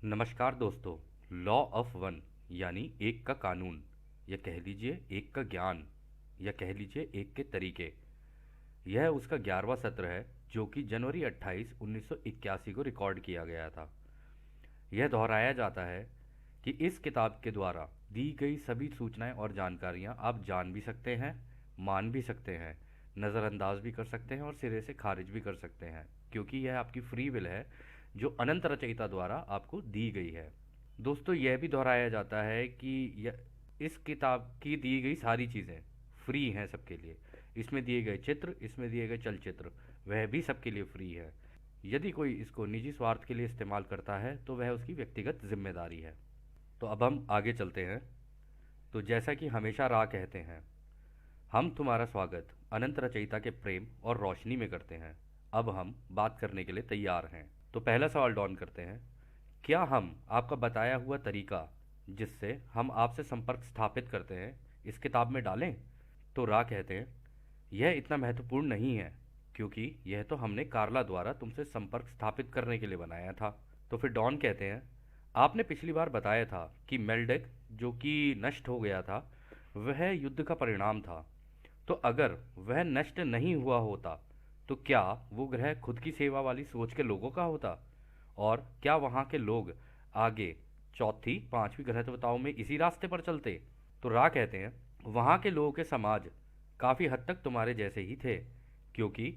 नमस्कार दोस्तों। Law of one यानी एक का कानून, या कह लीजिए एक का ज्ञान, या कह लीजिए एक के तरीके। यह उसका 11वां सत्र है जो कि जनवरी 28 1981 को रिकॉर्ड किया गया था। यह दोहराया जाता है कि इस किताब के द्वारा दी गई सभी सूचनाएं और जानकारियां आप जान भी सकते हैं, मान भी सकते हैं, नज़रअंदाज भी कर सकते हैं और सिरे से खारिज भी कर सकते हैं, क्योंकि यह आपकी फ्री विल है जो अनंत रचयिता द्वारा आपको दी गई है। दोस्तों, यह भी दोहराया जाता है कि इस किताब की दी गई सारी चीज़ें फ्री हैं सबके लिए। इसमें दिए गए चित्र, इसमें दिए गए चलचित्र, वह भी सबके लिए फ्री है। यदि कोई इसको निजी स्वार्थ के लिए इस्तेमाल करता है तो वह उसकी व्यक्तिगत जिम्मेदारी है। तो अब हम आगे चलते हैं। तो जैसा कि हमेशा राह कहते हैं, हम तुम्हारा स्वागत अनंत रचयिता के प्रेम और रोशनी में करते हैं। अब हम बात करने के लिए तैयार हैं। तो पहला सवाल डॉन करते हैं, क्या हम आपका बताया हुआ तरीका जिससे हम आपसे संपर्क स्थापित करते हैं इस किताब में डालें? तो रा कहते हैं, यह इतना महत्वपूर्ण नहीं है क्योंकि यह तो हमने कार्ला द्वारा तुमसे संपर्क स्थापित करने के लिए बनाया था। तो फिर डॉन कहते हैं, आपने पिछली बार बताया था कि मेल्डेक जो कि नष्ट हो गया था वह युद्ध का परिणाम था। तो अगर वह नष्ट नहीं हुआ होता तो क्या वो ग्रह खुद की सेवा वाली सोच के लोगों का होता? और क्या वहाँ के लोग आगे चौथी पांचवी ग्रहवताओं में इसी रास्ते पर चलते? तो रा कहते हैं, वहाँ के लोगों के समाज काफ़ी हद तक तुम्हारे जैसे ही थे क्योंकि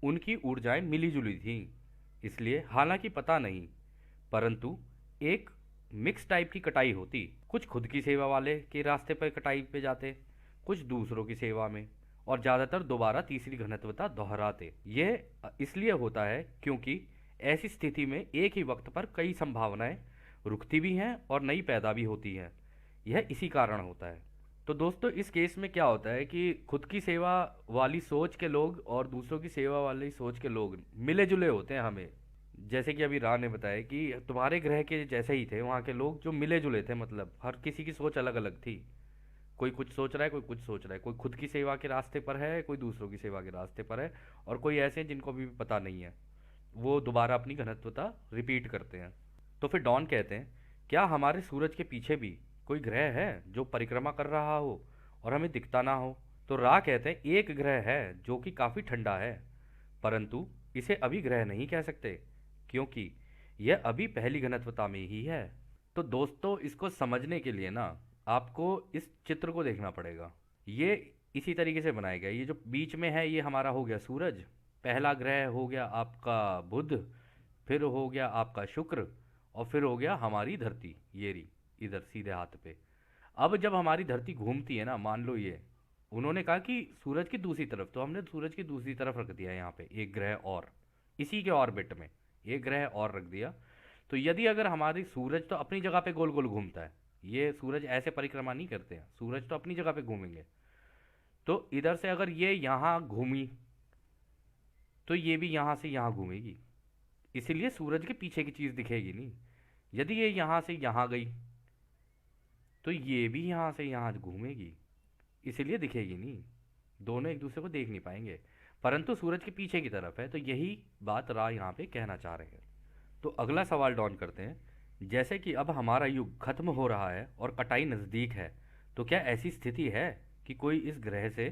उनकी ऊर्जाएं मिली जुली थीं। इसलिए हालांकि पता नहीं, परंतु एक मिक्स टाइप की कटाई होती। कुछ खुद की सेवा वाले के रास्ते पर कटाई पे जाते, कुछ दूसरों की सेवा में, और ज़्यादातर दोबारा तीसरी घनत्वता दोहराते। यह इसलिए होता है क्योंकि ऐसी स्थिति में एक ही वक्त पर कई संभावनाएं रुकती भी हैं और नई पैदा भी होती हैं। यह इसी कारण होता है। तो दोस्तों, इस केस में क्या होता है कि खुद की सेवा वाली सोच के लोग और दूसरों की सेवा वाली सोच के लोग मिले जुले होते हैं हमें। जैसे कि अभी राह ने बताया कि तुम्हारे ग्रह के जैसे ही थे वहाँ के लोग जो मिले जुले थे, मतलब हर किसी की सोच अलग अलग थी। कोई कुछ सोच रहा है, कोई कुछ सोच रहा है, कोई खुद की सेवा के रास्ते पर है, कोई दूसरों की सेवा के रास्ते पर है, और कोई ऐसे हैं जिनको भी पता नहीं है, वो दोबारा अपनी घनत्वता रिपीट करते हैं। तो फिर डॉन कहते हैं, क्या हमारे सूरज के पीछे भी कोई ग्रह है जो परिक्रमा कर रहा हो और हमें दिखता ना हो? तो रा कहते हैं, एक ग्रह है जो कि काफ़ी ठंडा है, परंतु इसे अभी ग्रह नहीं कह सकते क्योंकि यह अभी पहली घनत्वता में ही है। तो दोस्तों, इसको समझने के लिए ना आपको इस चित्र को देखना पड़ेगा। ये इसी तरीके से बनाया गया है। ये जो बीच में है ये हमारा हो गया सूरज, पहला ग्रह हो गया आपका बुध, फिर हो गया आपका शुक्र, और फिर हो गया हमारी धरती, ये रही इधर सीधे हाथ पे। अब जब हमारी धरती घूमती है ना, मान लो ये उन्होंने कहा कि सूरज की दूसरी तरफ, तो हमने सूरज की दूसरी तरफ रख दिया यहाँ पे एक ग्रह और, इसी के ऑर्बिट में एक ग्रह और रख दिया। तो यदि अगर हमारी सूरज तो अपनी जगह पे गोल गोल घूमता है, ये सूरज ऐसे परिक्रमा नहीं करते हैं, सूरज तो अपनी जगह पे घूमेंगे। तो इधर से अगर ये यहाँ घूमी तो ये भी यहाँ से यहाँ घूमेगी, इसीलिए सूरज के पीछे की चीज़ दिखेगी नहीं। यदि ये यहाँ से यहाँ गई तो ये भी यहाँ से यहाँ घूमेगी, इसीलिए दिखेगी नहीं। दोनों एक दूसरे को देख नहीं पाएंगे, परंतु सूरज के पीछे की तरफ है। तो यही बात रा यहाँ पे कहना चाह रहे हैं। तो अगला सवाल डॉन करते हैं, जैसे कि अब हमारा युग खत्म हो रहा है और कटाई नज़दीक है, तो क्या ऐसी स्थिति है कि कोई इस ग्रह से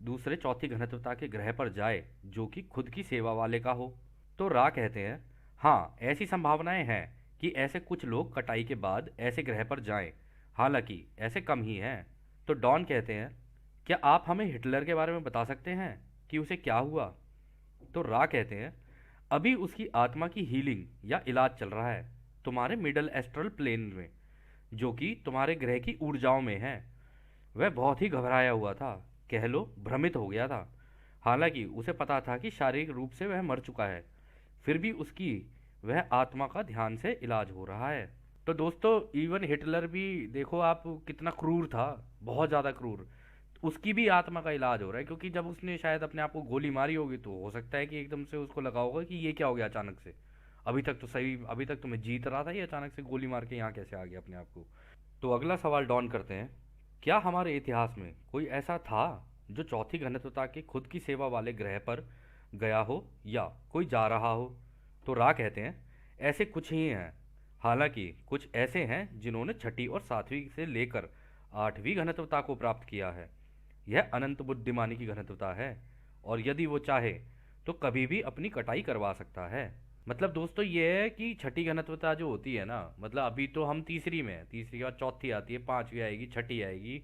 दूसरे चौथी घनत्वता के ग्रह पर जाए जो कि खुद की सेवा वाले का हो? तो रा कहते हैं, हाँ ऐसी संभावनाएं हैं कि ऐसे कुछ लोग कटाई के बाद ऐसे ग्रह पर जाएं, हालांकि ऐसे कम ही हैं। तो डॉन कहते हैं, क्या आप हमें हिटलर के बारे में बता सकते हैं कि उसे क्या हुआ? तो रा कहते हैं, अभी उसकी आत्मा की हीलिंग या इलाज चल रहा है तुम्हारे मिडल एस्ट्रल प्लेन में, जो कि तुम्हारे ग्रह की ऊर्जाओं में है। वह बहुत ही घबराया हुआ था, कह लो भ्रमित हो गया था। हालांकि उसे पता था कि शारीरिक रूप से वह मर चुका है, फिर भी उसकी वह आत्मा का ध्यान से इलाज हो रहा है। तो दोस्तों, इवन हिटलर भी देखो आप कितना क्रूर था, बहुत ज़्यादा क्रूर, उसकी भी आत्मा का इलाज हो रहा है, क्योंकि जब उसने शायद अपने आप को गोली मारी होगी तो हो सकता है कि एकदम से उसको लगा होगा कि ये क्या हो गया अचानक से, अभी तक तो सही, अभी तक तो मैं जीत रहा था, ये अचानक से गोली मार के यहाँ कैसे आ गया अपने आप को। तो अगला सवाल डॉन करते हैं, क्या हमारे इतिहास में कोई ऐसा था जो चौथी घनत्वता के खुद की सेवा वाले ग्रह पर गया हो या कोई जा रहा हो? तो रा कहते हैं, ऐसे कुछ ही हैं, हालांकि कुछ ऐसे हैं जिन्होंने छठी और सातवीं से लेकर आठवीं घनत्वता को प्राप्त किया है। यह अनंत बुद्धिमानी की घनत्वता है और यदि वो चाहे तो कभी भी अपनी कटाई करवा सकता है। मतलब दोस्तों ये है कि छठी घनत्वता जो होती है ना, मतलब अभी तो हम तीसरी में हैं, तीसरी के बाद चौथी आती है, पांचवी आएगी, छठी आएगी,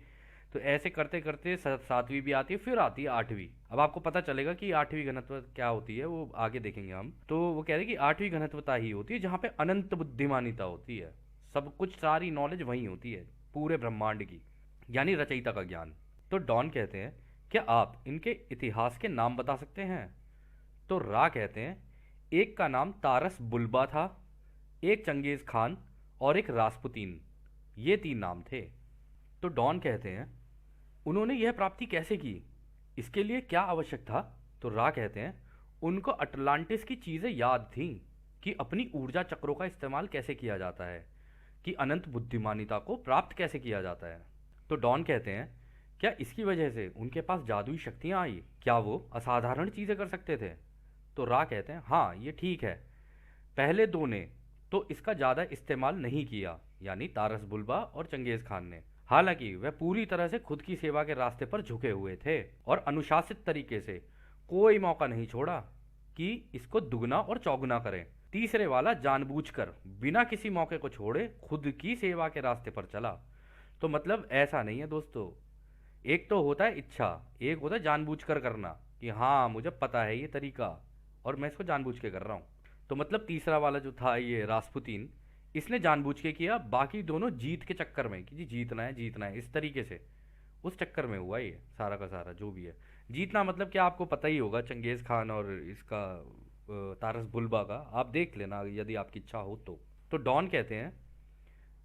तो ऐसे करते करते सातवीं भी आती है, फिर आती है आठवीं। अब आपको पता चलेगा कि आठवीं घनत्व क्या होती है, वो आगे देखेंगे हम। तो वो कह रहे हैं कि आठवीं घनत्वता ही होती है जहाँ पे अनंत बुद्धिमानिता होती है, सब कुछ सारी नॉलेज वहीं होती है, पूरे ब्रह्मांड की, यानी रचयिता का ज्ञान। तो डॉन कहते हैं क्या आप इनके इतिहास के नाम बता सकते हैं? तो रा कहते हैं एक का नाम तारस बुल्बा था, एक चंगेज खान और एक रासपुतीन, ये तीन नाम थे। तो डॉन कहते हैं उन्होंने यह प्राप्ति कैसे की, इसके लिए क्या आवश्यक था? तो रा कहते हैं उनको अटलांटिस की चीज़ें याद थीं कि अपनी ऊर्जा चक्रों का इस्तेमाल कैसे किया जाता है, कि अनंत बुद्धिमानिता को प्राप्त कैसे किया जाता है। तो डॉन कहते हैं क्या इसकी वजह से उनके पास जादुई शक्तियां आई, क्या वो असाधारण चीज़ें कर सकते थे? तो रा कहते हैं हाँ ये ठीक है, पहले दो ने तो इसका ज़्यादा इस्तेमाल नहीं किया, यानी तारस बुल्बा और चंगेज खान ने। हालांकि वह पूरी तरह से खुद की सेवा के रास्ते पर झुके हुए थे और अनुशासित तरीके से कोई मौका नहीं छोड़ा कि इसको दुगना और चौगुना करें। तीसरे वाला जानबूझकर बिना किसी मौके को छोड़े खुद की सेवा के रास्ते पर चला। तो मतलब ऐसा नहीं है दोस्तों, एक तो होता है इच्छा, एक होता है जानबूझकर करना, कि हाँ मुझे पता है ये तरीका और मैं इसको जानबूझ के कर रहा हूँ। तो मतलब तीसरा वाला जो था ये रासपुतीन, इसने जानबूझ के किया, बाकी दोनों जीत के चक्कर में कि जी जीतना है इस तरीके से, उस चक्कर में हुआ ये सारा का सारा जो भी है। जीतना मतलब क्या आपको पता ही होगा, चंगेज खान और इसका तारस बुल्बा का आप देख लेना यदि आपकी इच्छा हो तो। तो डॉन कहते हैं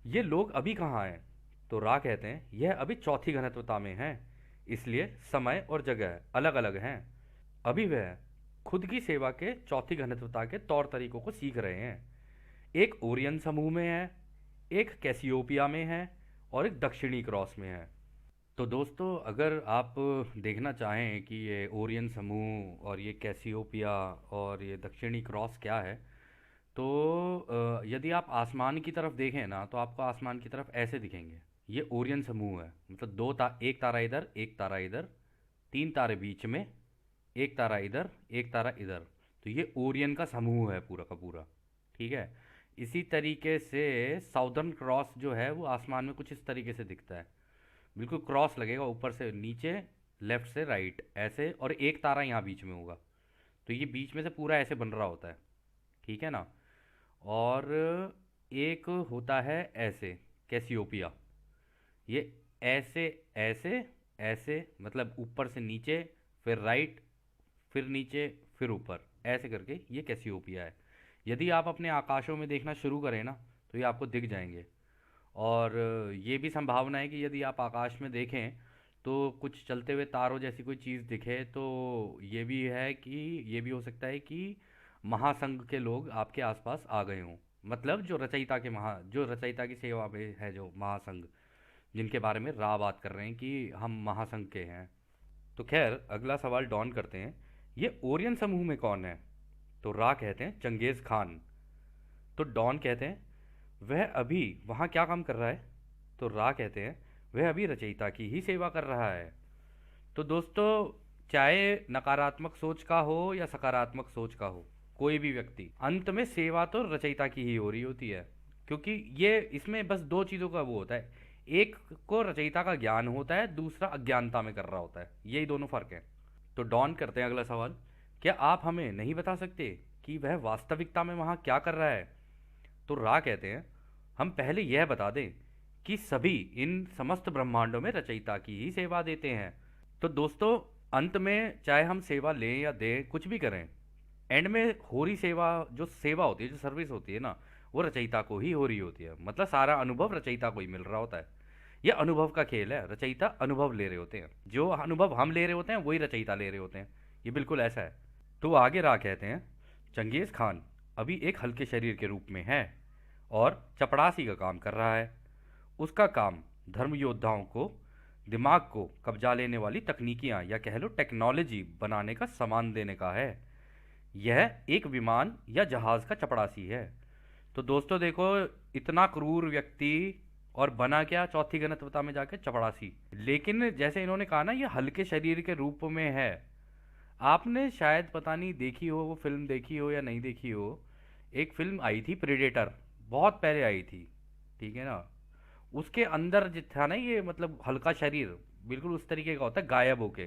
ये लोग अभी कहाँ हैं? तो रा कहते हैं यह अभी चौथी घनत्वता में हैं, इसलिए समय और जगह अलग अलग हैं। अभी वह खुद की सेवा के चौथी घनत्वता के तौर तरीकों को सीख रहे हैं। एक ओरियन समूह में है, एक कैसियोपिया में है और एक दक्षिणी क्रॉस में है। तो दोस्तों अगर आप देखना चाहें कि ये ओरियन समूह और ये कैसियोपिया और ये दक्षिणी क्रॉस क्या है, तो यदि आप आसमान की तरफ देखें ना तो आपको आसमान की तरफ ऐसे दिखेंगे। ये ओरियन समूह है, मतलब एक तारा इधर, एक तारा इधर, तीन तारे बीच में, एक तारा इधर, एक तारा इधर। तो ये ओरियन का समूह है पूरा का पूरा। ठीक है। इसी तरीके से साउदर्न क्रॉस जो है वो आसमान में कुछ इस तरीके से दिखता है, बिल्कुल क्रॉस लगेगा ऊपर से नीचे, लेफ्ट से राइट ऐसे, और एक तारा यहाँ बीच में होगा। तो ये बीच में से पूरा ऐसे बन रहा होता है, ठीक है ना। और एक होता है ऐसे कैसियोपिया, ये ऐसे ऐसे ऐसे, मतलब ऊपर से नीचे, फिर राइट, फिर नीचे, फिर ऊपर, ऐसे करके ये कैसियोपिया है। यदि आप अपने आकाशों में देखना शुरू करें ना तो ये आपको दिख जाएंगे। और ये भी संभावना है कि यदि आप आकाश में देखें तो कुछ चलते हुए तारों जैसी कोई चीज़ दिखे, तो ये भी है कि ये भी हो सकता है कि महासंघ के लोग आपके आसपास आ गए हों, मतलब जो रचयिता की सेवा में है, जो महासंघ जिनके बारे में रा बात कर रहे हैं कि हम महासंघ के हैं। तो खैर अगला सवाल डॉन करते हैं ये ओरियन समूह में कौन है? तो रा कहते हैं चंगेज खान। तो डॉन कहते हैं वह अभी वहाँ क्या काम कर रहा है? तो रा कहते हैं वह अभी रचयिता की ही सेवा कर रहा है। तो दोस्तों चाहे नकारात्मक सोच का हो या सकारात्मक सोच का हो, कोई भी व्यक्ति अंत में सेवा तो रचयिता की ही हो रही होती है, क्योंकि ये इसमें बस दो चीज़ों का वो होता है, एक को रचयिता का ज्ञान होता है, दूसरा अज्ञानता में कर रहा होता है, यही दोनों फर्क है। तो डॉन करते हैं अगला सवाल, क्या आप हमें नहीं बता सकते कि वह वास्तविकता में वहाँ क्या कर रहा है? तो रा कहते हैं हम पहले यह बता दें कि सभी इन समस्त ब्रह्मांडों में रचयिता की ही सेवा देते हैं। तो दोस्तों अंत में चाहे हम सेवा लें या दें, कुछ भी करें, एंड में हो रही सेवा, जो सेवा होती है, जो सर्विस होती है ना, वो रचयिता को ही हो रही होती है, मतलब सारा अनुभव रचयिता को ही मिल रहा होता है। ये अनुभव का खेल है, रचयिता अनुभव ले रहे होते हैं, जो अनुभव हम ले रहे होते हैं वही रचयिता ले रहे होते हैं, ये बिल्कुल ऐसा है। तो आगे रा कहते हैं चंगेज खान अभी एक हल्के शरीर के रूप में है और चपड़ासी का काम कर रहा है। उसका काम धर्म योद्धाओं को दिमाग को कब्जा लेने वाली तकनीकियां या कह लो टेक्नोलॉजी बनाने का सामान देने का है। यह एक विमान या जहाज का चपड़ासी है। तो दोस्तों देखो, इतना क्रूर व्यक्ति और बना क्या चौथी गणतवता में जाके चपड़ासी। लेकिन जैसे इन्होंने कहा ना, ये हल्के शरीर के रूप में है। आपने शायद पता नहीं देखी हो, वो फिल्म देखी हो या नहीं देखी हो। एक फिल्म आई थी प्रेडेटर, बहुत पहले आई थी, ठीक है ना। उसके अंदर जो था ना, ये मतलब हल्का शरीर बिल्कुल उस तरीके का होता है, गायब होके।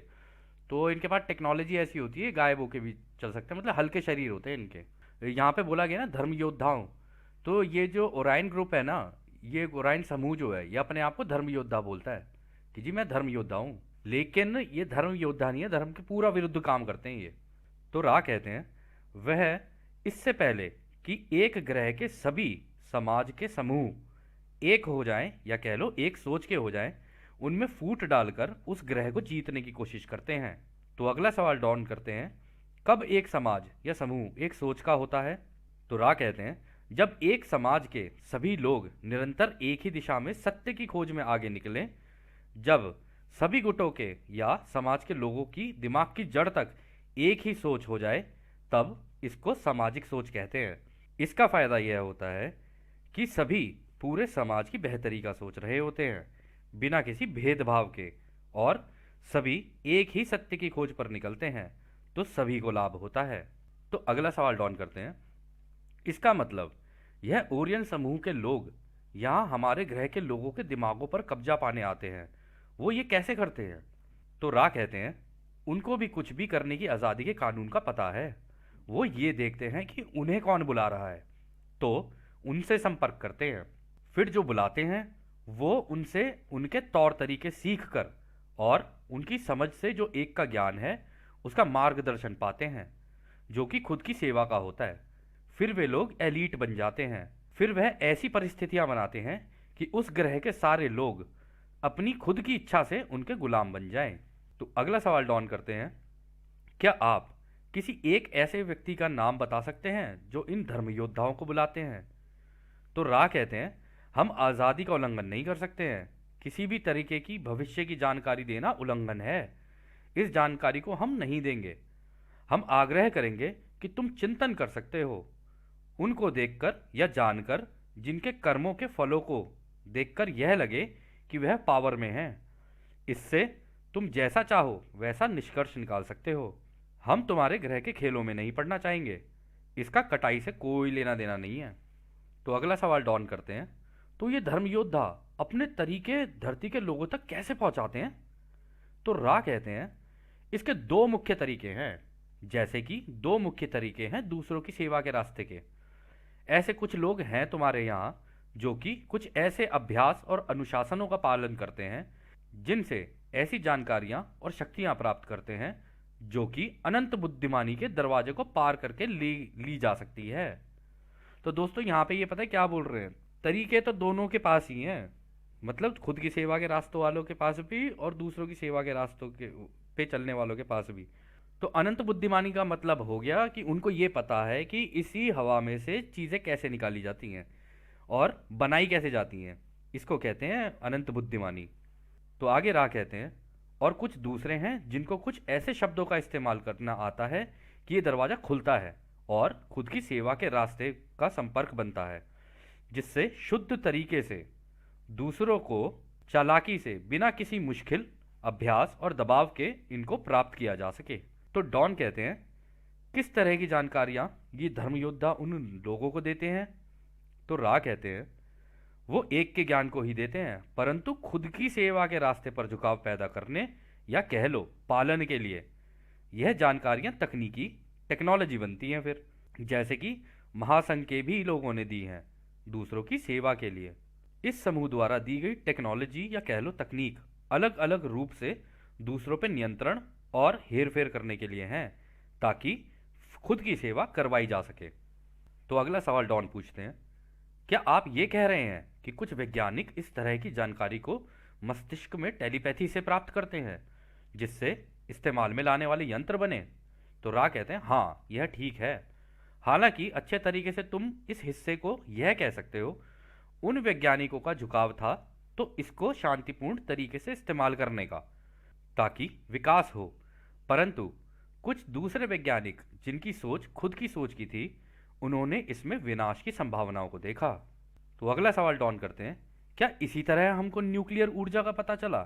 तो इनके पास टेक्नोलॉजी ऐसी होती है, गायब होके भी चल सकते हैं, मतलब हल्के शरीर होते हैं इनके। यहाँ पे बोला गया ना धर्म योद्धाओं, तो ये जो ओरायन ग्रुप है ना, ये ओरायन समूह जो है, ये अपने आप को धर्म योद्धा बोलता है कि जी मैं धर्म योद्धा हूँ। लेकिन ये धर्म योद्धा नहीं है, धर्म के पूरा विरुद्ध काम करते हैं ये। तो रा कहते हैं वह इससे पहले कि एक ग्रह के सभी समाज के समूह एक हो जाएं, या कह लो एक सोच के हो जाएं, उनमें फूट डालकर उस ग्रह को जीतने की कोशिश करते हैं। तो अगला सवाल डॉन करते हैं, कब एक समाज या समूह एक सोच का होता है? तो रा कहते हैं जब एक समाज के सभी लोग निरंतर एक ही दिशा में सत्य की खोज में आगे निकलें, जब सभी गुटों के या समाज के लोगों की दिमाग की जड़ तक एक ही सोच हो जाए, तब इसको सामाजिक सोच कहते हैं। इसका फायदा यह होता है कि सभी पूरे समाज की बेहतरी का सोच रहे होते हैं, बिना किसी भेदभाव के, और सभी एक ही सत्य की खोज पर निकलते हैं, तो सभी को लाभ होता है। तो अगला सवाल डॉन करते हैं, इसका मतलब यह ओरियन समूह के लोग यहाँ हमारे ग्रह के लोगों के दिमागों पर कब्जा पाने आते हैं, वो ये कैसे करते हैं? तो रा कहते हैं उनको भी कुछ भी करने की आज़ादी के कानून का पता है। वो ये देखते हैं कि उन्हें कौन बुला रहा है, तो उनसे संपर्क करते हैं। फिर जो बुलाते हैं वो उनसे उनके तौर तरीके सीख कर और उनकी समझ से जो एक का ज्ञान है उसका मार्गदर्शन पाते हैं, जो कि खुद की सेवा का होता है। फिर वे लोग एलीट बन जाते हैं। फिर वह ऐसी परिस्थितियां बनाते हैं कि उस ग्रह के सारे लोग अपनी खुद की इच्छा से उनके गुलाम बन जाएं। तो अगला सवाल डॉन करते हैं, क्या आप किसी एक ऐसे व्यक्ति का नाम बता सकते हैं जो इन धर्म योद्धाओं को बुलाते हैं? तो रा कहते हैं हम आज़ादी का उल्लंघन नहीं कर सकते हैं। किसी भी तरीके की भविष्य की जानकारी देना उल्लंघन है। इस जानकारी को हम नहीं देंगे। हम आग्रह करेंगे कि तुम चिंतन कर सकते हो, उनको देखकर या जानकर जिनके कर्मों के फलों को देखकर यह लगे कि वह पावर में हैं। इससे तुम जैसा चाहो वैसा निष्कर्ष निकाल सकते हो। हम तुम्हारे ग्रह के खेलों में नहीं पड़ना चाहेंगे। इसका कटाई से कोई लेना देना नहीं है। तो अगला सवाल डॉन करते हैं, तो ये धर्म योद्धा अपने तरीके धरती के लोगों तक कैसे पहुंचाते हैं? तो रा कहते हैं इसके दो मुख्य तरीके हैं। जैसे कि दो मुख्य तरीके हैं दूसरों की सेवा के रास्ते के। ऐसे कुछ लोग हैं तुम्हारे यहाँ जो कि कुछ ऐसे अभ्यास और अनुशासनों का पालन करते हैं जिनसे ऐसी जानकारियां और शक्तियां प्राप्त करते हैं जो कि अनंत बुद्धिमानी के दरवाजे को पार करके ली जा सकती है। तो दोस्तों यहाँ पे ये पता है क्या बोल रहे हैं, तरीके तो दोनों के पास ही हैं। मतलब खुद की सेवा के रास्तों वालों के पास भी और दूसरों की सेवा के रास्तों के पे चलने वालों के पास भी। तो अनंत बुद्धिमानी का मतलब हो गया कि उनको ये पता है कि इसी हवा में से चीज़ें कैसे निकाली जाती हैं और बनाई कैसे जाती हैं। इसको कहते हैं अनंत बुद्धिमानी। तो आगे राह कहते हैं और कुछ दूसरे हैं जिनको कुछ ऐसे शब्दों का इस्तेमाल करना आता है कि ये दरवाज़ा खुलता है और खुद की सेवा के रास्ते का संपर्क बनता है, जिससे शुद्ध तरीके से दूसरों को चालाकी से बिना किसी मुश्किल अभ्यास और दबाव के इनको प्राप्त किया जा सके। तो डॉन कहते हैं किस तरह की जानकारियां ये धर्म योद्धा उन लोगों को देते हैं? तो रा कहते हैं वो एक के ज्ञान को ही देते हैं, परंतु खुद की सेवा के रास्ते पर झुकाव पैदा करने या कह लो पालन के लिए यह जानकारियां तकनीकी टेक्नोलॉजी बनती हैं। फिर जैसे कि महासंघ के भी लोगों ने दी हैं दूसरों की सेवा के लिए। इस समूह द्वारा दी गई टेक्नोलॉजी या कह लो तकनीक अलग अलग रूप से दूसरों पर नियंत्रण और हेरफेर करने के लिए हैं, ताकि खुद की सेवा करवाई जा सके। तो अगला सवाल डॉन पूछते हैं, क्या आप ये कह रहे हैं कि कुछ वैज्ञानिक इस तरह की जानकारी को मस्तिष्क में टेलीपैथी से प्राप्त करते हैं जिससे इस्तेमाल में लाने वाले यंत्र बने? तो रा कहते हैं हाँ, यह ठीक है। हालांकि अच्छे तरीके से तुम इस हिस्से को यह कह सकते हो उन वैज्ञानिकों का झुकाव था तो इसको शांतिपूर्ण तरीके से इस्तेमाल करने का, ताकि विकास हो। परंतु कुछ दूसरे वैज्ञानिक जिनकी सोच खुद की सोच की थी, उन्होंने इसमें विनाश की संभावनाओं को देखा। तो अगला सवाल डॉन करते हैं, क्या इसी तरह हमको न्यूक्लियर ऊर्जा का पता चला?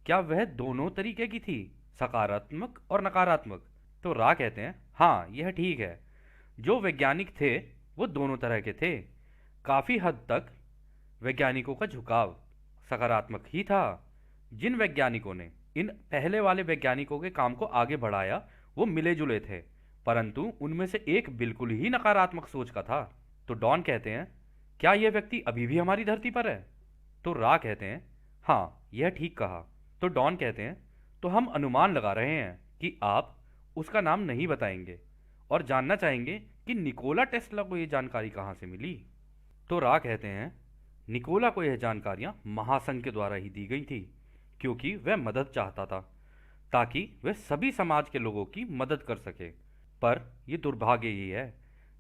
क्या वह दोनों तरीके की थी, सकारात्मक और नकारात्मक? तो रा कहते हैं, हाँ यह ठीक है। जो वैज्ञानिक थे वो दोनों तरह के थे। काफी हद तक वैज्ञानिकों का झुकाव सकारात्मक ही था। जिन वैज्ञानिकों ने इन पहले वाले वैज्ञानिकों के काम को आगे बढ़ाया वो मिले जुले थे, परंतु उनमें से एक बिल्कुल ही नकारात्मक सोच का था। तो डॉन कहते हैं, क्या यह व्यक्ति अभी भी हमारी धरती पर है? तो रा कहते हैं, हाँ यह ठीक कहा। तो डॉन कहते हैं, तो हम अनुमान लगा रहे हैं कि आप उसका नाम नहीं बताएंगे और जानना चाहेंगे कि निकोला टेस्ला को यह जानकारी कहाँ से मिली। तो रा कहते हैं, निकोला को यह जानकारियां महासंघ के द्वारा ही दी गई थी, क्योंकि वह मदद चाहता था, ताकि वह सभी समाज के लोगों की मदद कर सके। पर यह दुर्भाग्य ही है,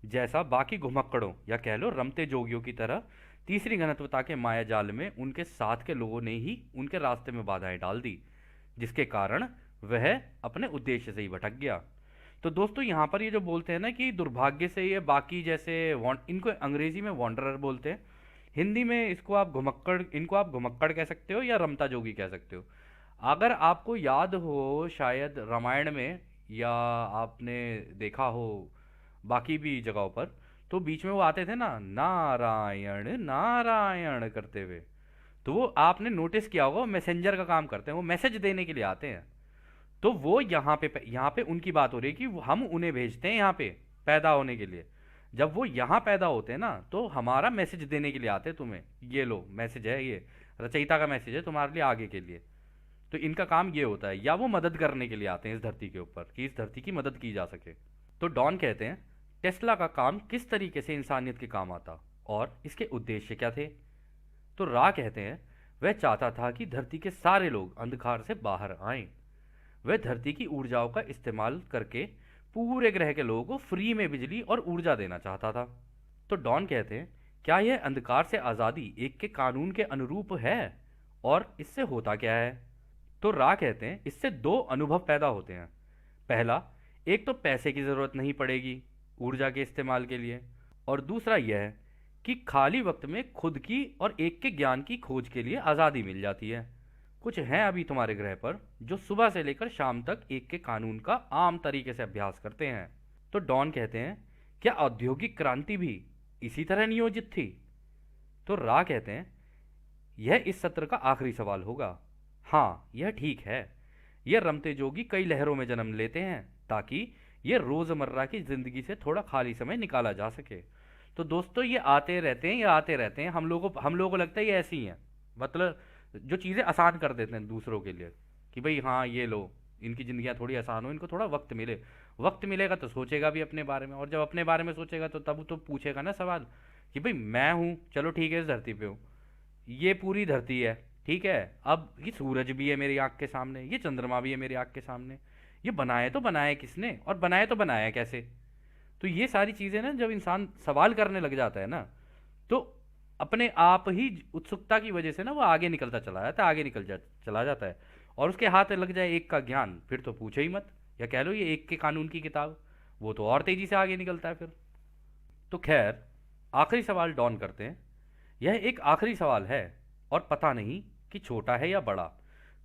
जैसा बाकी घुमक्कड़ों या कह लो रमते जोगियों की तरह तीसरी घनत्वता के माया जाल में उनके साथ के लोगों ने ही उनके रास्ते में बाधाएं डाल दी, जिसके कारण वह अपने उद्देश्य से ही भटक गया। तो दोस्तों यहाँ पर ये जो बोलते हैं ना कि दुर्भाग्य से ये बाकी जैसे इनको अंग्रेजी में वॉन्डरर बोलते हैं, हिंदी में इसको आप घुमक्कड़, इनको आप घुमक्कड़ कह सकते हो या रमता जोगी कह सकते हो। अगर आपको याद हो शायद रामायण में, या आपने देखा हो बाकी भी जगहों पर, तो बीच में वो आते थे ना, नारायण नारायण करते हुए। तो वो आपने नोटिस किया होगा, मैसेंजर का काम करते हैं, वो मैसेज देने के लिए आते हैं। तो वो यहाँ पे उनकी बात हो रही है कि हम उन्हें भेजते हैं यहाँ पे पैदा होने के लिए। जब वो यहाँ पैदा होते हैं ना, तो हमारा मैसेज देने के लिए आते हैं तुम्हें, ये लो मैसेज है, ये रचयिता का मैसेज है तुम्हारे लिए आगे के लिए। तो इनका काम ये होता है, या वो मदद करने के लिए आते हैं इस धरती के ऊपर कि इस धरती की मदद की जा सके। तो डॉन कहते हैं, टेस्ला का काम किस तरीके से इंसानियत के काम आता और इसके उद्देश्य क्या थे? तो रा कहते हैं, वह चाहता था कि धरती के सारे लोग अंधकार से बाहर आएं। वह धरती की ऊर्जाओं का इस्तेमाल करके पूरे ग्रह के लोगों को फ्री में बिजली और ऊर्जा देना चाहता था। तो डॉन कहते हैं, क्या यह अंधकार से आज़ादी एक के कानून के अनुरूप है और इससे होता क्या है? तो रा कहते हैं, इससे दो अनुभव पैदा होते हैं। पहला, एक तो पैसे की ज़रूरत नहीं पड़ेगी ऊर्जा के इस्तेमाल के लिए, और दूसरा यह है कि खाली वक्त में खुद की और एक के ज्ञान की खोज के लिए आज़ादी मिल जाती है। कुछ हैं अभी तुम्हारे ग्रह पर जो सुबह से लेकर शाम तक एक के कानून का आम तरीके से अभ्यास करते हैं। तो डॉन कहते हैं, क्या औद्योगिक क्रांति भी इसी तरह नियोजित थी? तो रा कहते हैं, यह इस सत्र का आखिरी सवाल होगा। हाँ यह ठीक है। यह रमते जोगी कई लहरों में जन्म लेते हैं ताकि ये रोज़मर्रा की ज़िंदगी से थोड़ा खाली समय निकाला जा सके। तो दोस्तों ये आते रहते हैं, ये आते रहते हैं, हम लोगों को लगता है ये ऐसी ही हैं, मतलब जो चीज़ें आसान कर देते हैं दूसरों के लिए, कि भाई हाँ ये लो, इनकी ज़िंदगियाँ थोड़ी आसान हो, इनको थोड़ा वक्त मिले। वक्त मिलेगा तो सोचेगा भी अपने बारे में, और जब अपने बारे में सोचेगा तो तब तो पूछेगा ना सवाल कि भाई मैं हूँ, चलो ठीक है इस धरती पे हूँ, ये पूरी धरती है, ठीक है, अब ये सूरज भी है मेरी आँख के सामने, ये चंद्रमा भी है मेरी आँख के सामने, ये बनाए तो बनाया किसने और बनाया तो बनाया कैसे? तो ये सारी चीज़ें ना जब इंसान सवाल करने लग जाता है ना, तो अपने आप ही उत्सुकता की वजह से ना वो आगे निकलता चला जाता है, चला जाता है। और उसके हाथ लग जाए एक का ज्ञान, फिर तो पूछो ही मत, या कह लो ये एक के कानून की किताब, वो तो और तेजी से आगे निकलता है फिर। तो खैर, आखिरी सवाल डॉन करते हैं, यह एक आखिरी सवाल है और पता नहीं कि छोटा है या बड़ा,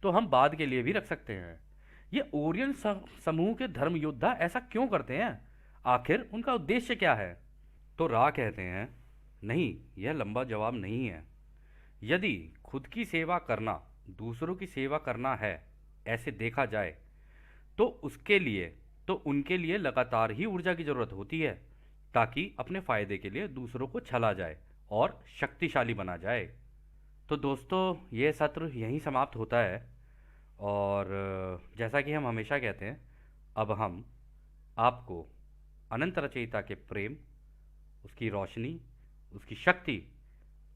तो हम बाद के लिए भी रख सकते हैं। ये ओरियन समूह के धर्म योद्धा ऐसा क्यों करते हैं? आखिर उनका उद्देश्य क्या है? तो रा कहते हैं, नहीं यह लंबा जवाब नहीं है। यदि खुद की सेवा करना दूसरों की सेवा करना है ऐसे देखा जाए, तो उसके लिए तो उनके लिए लगातार ही ऊर्जा की ज़रूरत होती है, ताकि अपने फ़ायदे के लिए दूसरों को छला जाए और शक्तिशाली बना जाए। तो दोस्तों ये सत्र यहीं समाप्त होता है, और जैसा कि हम हमेशा कहते हैं, अब हम आपको अनंत रचयिता के प्रेम, उसकी रोशनी, उसकी शक्ति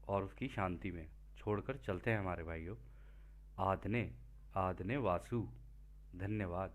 और उसकी शांति में छोड़कर चलते हैं हमारे भाइयों। आदने आदने वासु। धन्यवाद।